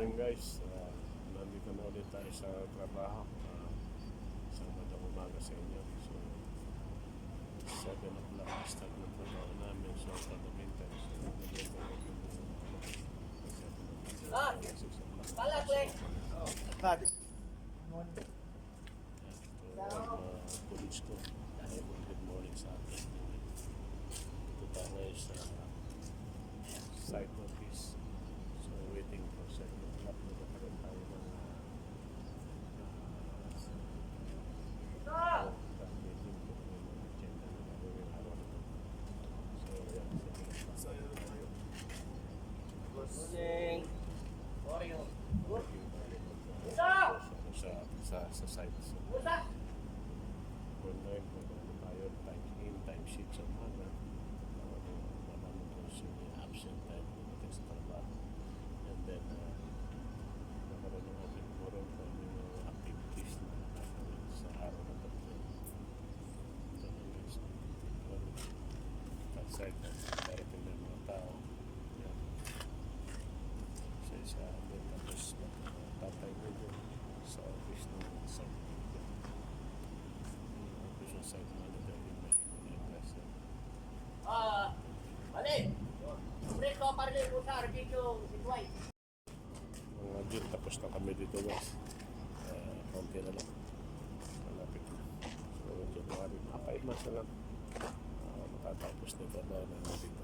morning guys. Nandito na ulit tayo sa trabaho. Isang magandang umaga sa inyo. So, 7 o'clock start ng trabaho namin. So, for the meantime, so, nandito na yung 6 o'clock. Palaklik! Police ko. Good morning sa atin. Ito tayo ngayon sa site office. So, waiting for 7 o'clock. Nagkakaroon tayo ng meeting kung ano yung agenda na gagawin araw na ito. So, yan. Morning! Oreo! Sa site. So, online kung ano tayo, time in, time sheet sa umaga. Malaman kung sino yung absent time natin sa trabaho. And then, nakaroon ng open forum kung ano yung activities na gagawin sa araw na ito. Ito na guys. Outside, darating na yung mga tao. Yan. Isa-isa. Then, tapos, tatay mo doon sa office ng site. Site manager yung may impress. Balik! Break ko para rin po sa dito si Dwight. Mga dito, tapos na kami dito guys. Konti na lang. Malapit na. So, January, mga 5 months na lang. Matatapos nito na dito.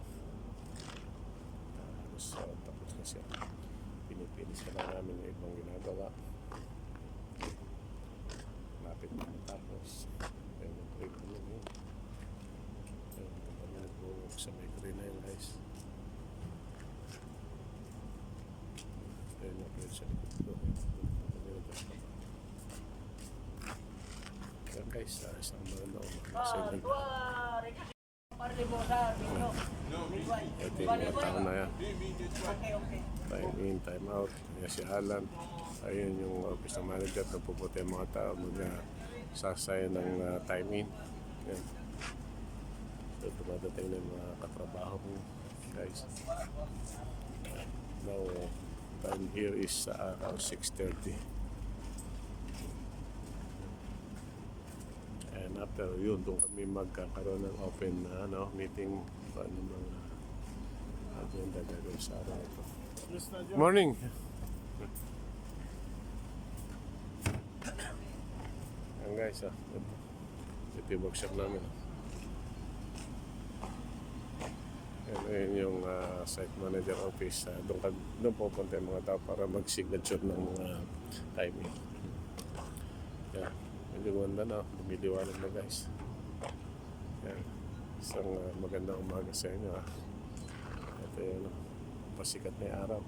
Tapos na siya. Pinipinis ka na namin yung ibang ginagawa. Malapit na matapos. Break na lang yun. Kami nag-work sa may green na yun guys. Ayun yung plate sa likod ko. Ayan guys, isang maganda umaga sa inyo. Para rin po sa dito. Ito yung mga tao na yan. Okay. Time in, time out. Ayan si Alan. Ayun yung office ng manager. Napupunta yung mga tao sasaya ng time in. Yan. So, dumadating na yung mga katrabaho ko, guys. Now, time here is around 6:30. And after yun, doon kami magkakaroon ng open meeting pa ng mga agenda gagawin sa araw ito. Morning! Ayan guys, ito yung workshop namin. Ayan yung site manager office. Doon pupunta yung mga tao para mag-signature ng mga timing. Ayan, medyo ganda na. Lumiliwanag na guys. Ayan, isang magandang umaga sa inyo. Ito yung pasikat na yung araw.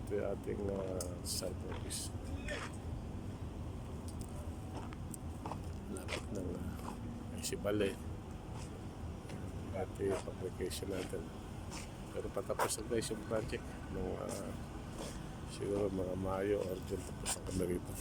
Ito yung ating site office. Lapit ng municipal ating application natin. Pero patapos na guys yung project ng siguro mga Mayo or June tapos na kami rito.